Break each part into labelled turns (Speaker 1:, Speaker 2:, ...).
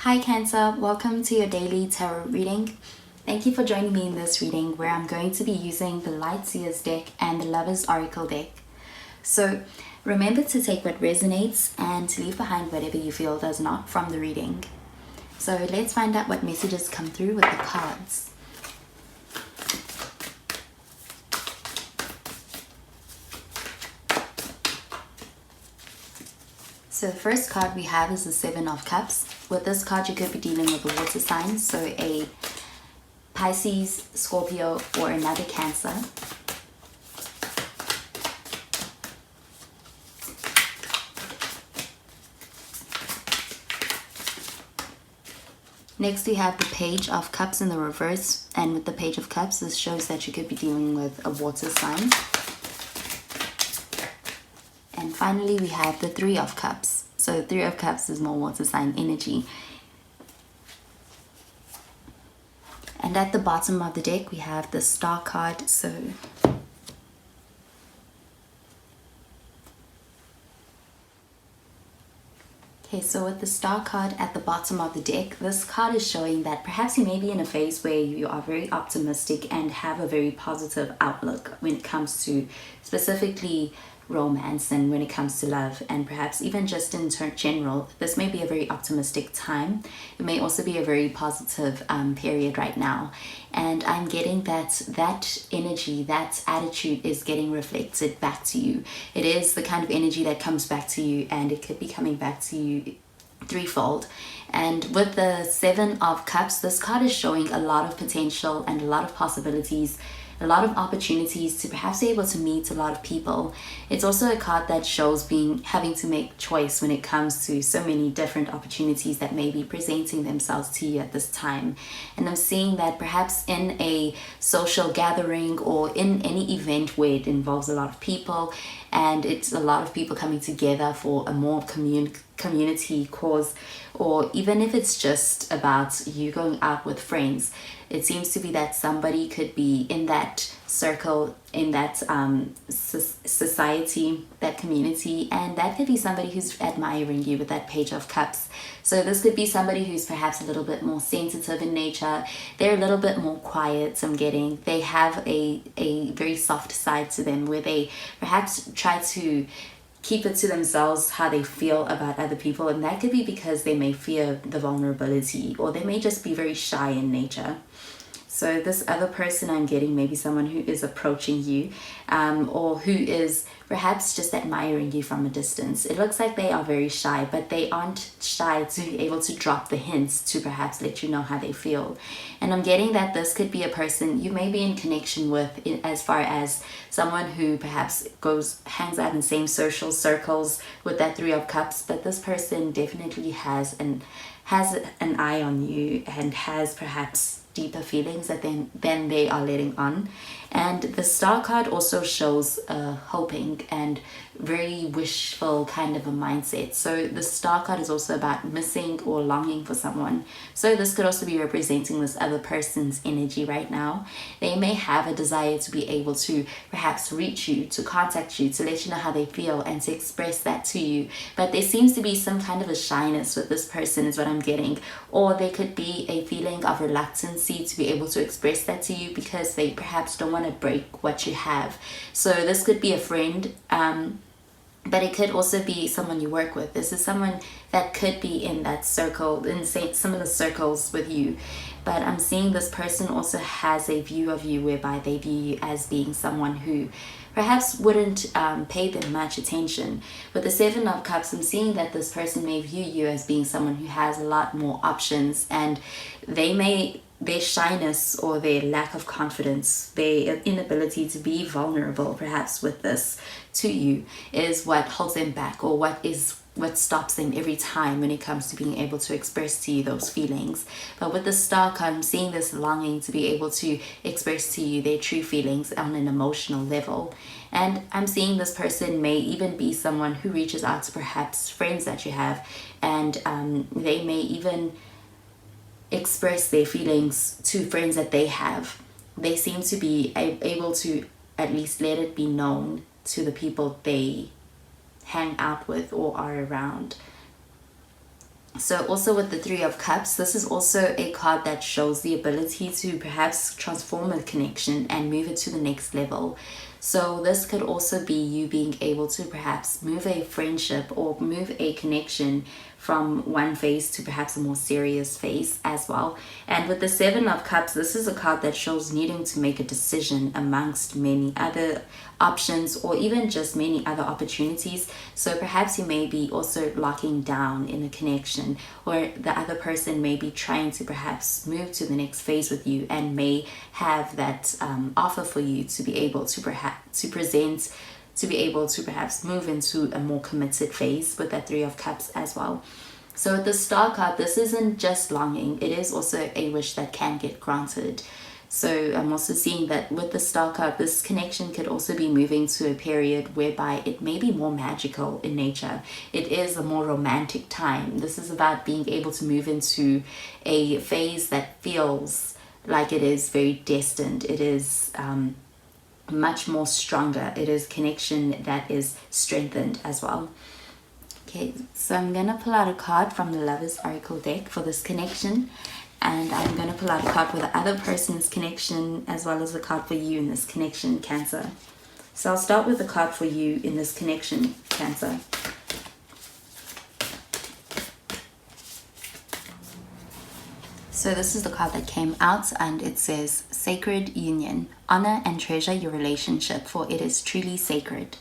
Speaker 1: Hi Cancer, welcome to your daily tarot reading. Thank you for joining me in this reading where I'm going to be using the Lightseers deck and the Lover's Oracle deck. So remember to take what resonates and to leave behind whatever you feel does not from the reading. So let's find out what messages come through with the cards. So the first card we have is the Seven of Cups. With this card, you could be dealing with a water sign, so a Pisces, Scorpio, or another Cancer. Next, we have the Page of Cups in the reverse, and with the Page of Cups, this shows that you could be dealing with a water sign. And finally, we have the Three of Cups. So the Three of Cups is more water sign energy. And at the bottom of the deck, we have the Star card. So with the Star card at the bottom of the deck, this card is showing that perhaps you may be in a phase where you are very optimistic and have a very positive outlook when it comes to specifically romance and when it comes to love, and perhaps even just in general. This may be a very optimistic time. It may also be a very positive period right now, and I'm getting that energy, that attitude is getting reflected back to you. It is the kind of energy that comes back to you, and it could be coming back to you threefold. And with the Seven of Cups, this card is showing a lot of potential and a lot of possibilities, a lot of opportunities to perhaps be able to meet a lot of people. It's also a card that shows having to make choice when it comes to so many different opportunities that may be presenting themselves to you at this time. And I'm seeing that perhaps in a social gathering or in any event where it involves a lot of people and it's a lot of people coming together for a more community cause, or even if it's just about you going out with friends, it seems to be that somebody could be in that circle, in that society, that community, and that could be somebody who's admiring you with that Page of Cups. So this could be somebody who's perhaps a little bit more sensitive in nature. They're a little bit more quiet, I'm getting. They have a very soft side to them where they perhaps try to keep it to themselves how they feel about other people, and that could be because they may fear the vulnerability, or they may just be very shy in nature. So this other person I'm getting, maybe someone who is approaching you or who is perhaps just admiring you from a distance. It looks like they are very shy, but they aren't shy to be able to drop the hints to perhaps let you know how they feel. And I'm getting that this could be a person you may be in connection with, as far as someone who perhaps hangs out in same social circles with that Three of Cups, but this person definitely has an eye on you and has perhaps deeper feelings than they are letting on. And the Star card also shows hoping and very wishful kind of a mindset. So the Star card is also about missing or longing for someone. So this could also be representing this other person's energy right now. They may have a desire to be able to perhaps reach you, to contact you, to let you know how they feel and to express that to you. But there seems to be some kind of a shyness with this person is what I'm getting. Or there could be a feeling of reluctancy to be able to express that to you because they perhaps don't want to break what you have. So this could be a friend, but it could also be someone you work with. This is someone that could be in that circle, in similar circles with you. But I'm seeing this person also has a view of you whereby they view you as being someone who perhaps wouldn't pay them much attention. With the Seven of Cups, I'm seeing that this person may view you as being someone who has a lot more options, and their shyness or their lack of confidence, their inability to be vulnerable perhaps with this to you is what holds them back, or what stops them every time when it comes to being able to express to you those feelings. But with the Star card, I'm seeing this longing to be able to express to you their true feelings on an emotional level. And I'm seeing this person may even be someone who reaches out to perhaps friends that you have, and they may even express their feelings to friends that they have. They seem to be able to at least let it be known to the people they hang out with or are around. So also with the Three of Cups, this is also a card that shows the ability to perhaps transform a connection and move it to the next level. So this could also be you being able to perhaps move a friendship or move a connection from one phase to perhaps a more serious phase as well. And with the Seven of Cups, this is a card that shows needing to make a decision amongst many other options or even just many other opportunities. So perhaps you may be also locking down in a connection, or the other person may be trying to perhaps move to the next phase with you and may have that offer for you to be able to perhaps to present, to be able to perhaps move into a more committed phase with that Three of Cups as well. So with the Star card, this isn't just longing, it is also a wish that can get granted. So I'm also seeing that with the Star card, this connection could also be moving to a period whereby it may be more magical in nature. It is a more romantic time. This is about being able to move into a phase that feels like it is very destined. It is much more stronger. It is connection that is strengthened as well. Okay, so I'm going to pull out a card from the Lovers Oracle deck for this connection. And I'm going to pull out a card for the other person's connection as well as a card for you in this connection, Cancer. So I'll start with the card for you in this connection, Cancer. So this is the card that came out, and it says Sacred Union. Honor and treasure your relationship, for it is truly sacred.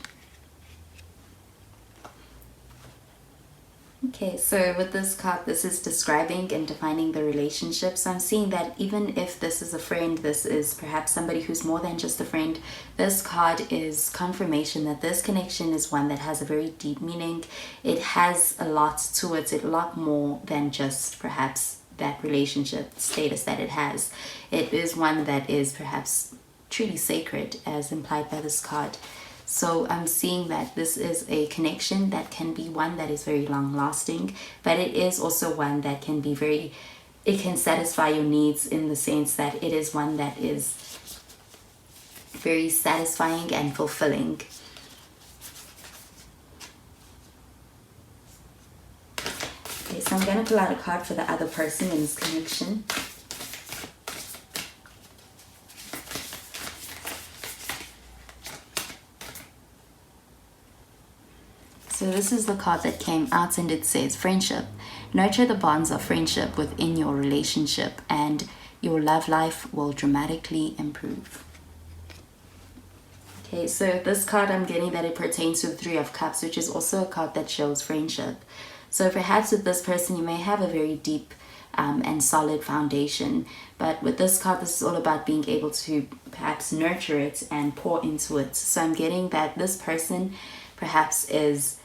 Speaker 1: Okay, so with this card, this is describing and defining the relationship. So I'm seeing that even if this is a friend, this is perhaps somebody who's more than just a friend, this card is confirmation that this connection is one that has a very deep meaning. It has a lot to it, a lot more than just perhaps that relationship status that it has. It is one that is perhaps truly sacred, as implied by this card. So I'm seeing that this is a connection that can be one that is very long lasting, but it is also one that can be very, it can satisfy your needs in the sense that it is one that is very satisfying and fulfilling. Okay, so I'm going to pull out a card for the other person in this connection. So this is the card that came out, and it says friendship. Nurture the bonds of friendship within your relationship and your love life will dramatically improve. Okay, so this card I'm getting that it pertains to the Three of Cups, which is also a card that shows friendship. So perhaps with this person you may have a very deep and solid foundation, but with this card this is all about being able to perhaps nurture it and pour into it. So I'm getting that this person perhaps is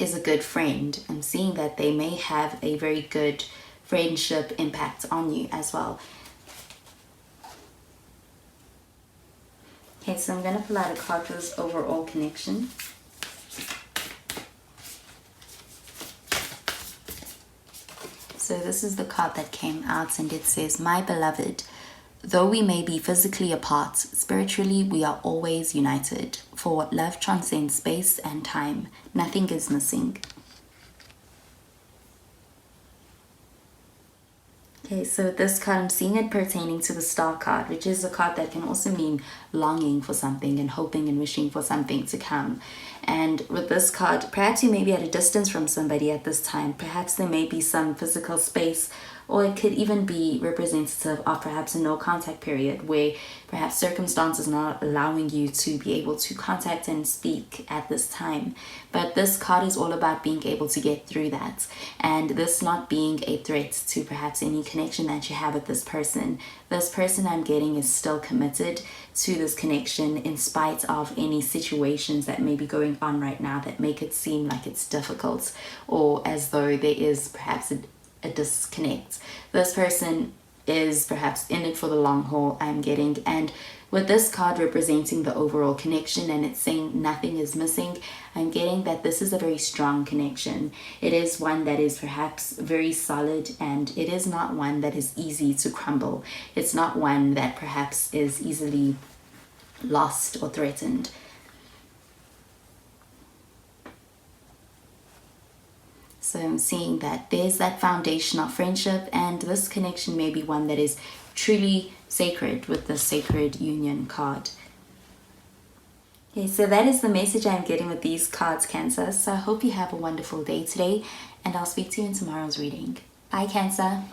Speaker 1: a good friend. I'm seeing that they may have a very good friendship impact on you as well. Okay, so I'm going to pull out a card for this overall connection. So this is the card that came out, and it says, My beloved, though we may be physically apart, spiritually we are always united. For love transcends space and time. Nothing is missing. Okay, so this card, I'm seeing it pertaining to the Star card, which is a card that can also mean longing for something and hoping and wishing for something to come. And with this card, perhaps you may be at a distance from somebody at this time. Perhaps there may be some physical space, or it could even be representative of perhaps a no contact period where perhaps circumstances not allowing you to be able to contact and speak at this time. But this card is all about being able to get through that, and this not being a threat to perhaps any connection that you have with this person. This person I'm getting is still committed to this connection in spite of any situations that may be going on right now that make it seem like it's difficult or as though there is perhaps a disconnect. This person is perhaps in it for the long haul, I'm getting, and with this card representing the overall connection and it's saying nothing is missing, I'm getting that this is a very strong connection. It is one that is perhaps very solid, and it is not one that is easy to crumble. It's not one that perhaps is easily lost or threatened. So I'm seeing that there's that foundation of friendship, and this connection may be one that is truly sacred with the Sacred Union card. Okay, so that is the message I'm getting with these cards, Cancer. So I hope you have a wonderful day today, and I'll speak to you in tomorrow's reading. Bye, Cancer.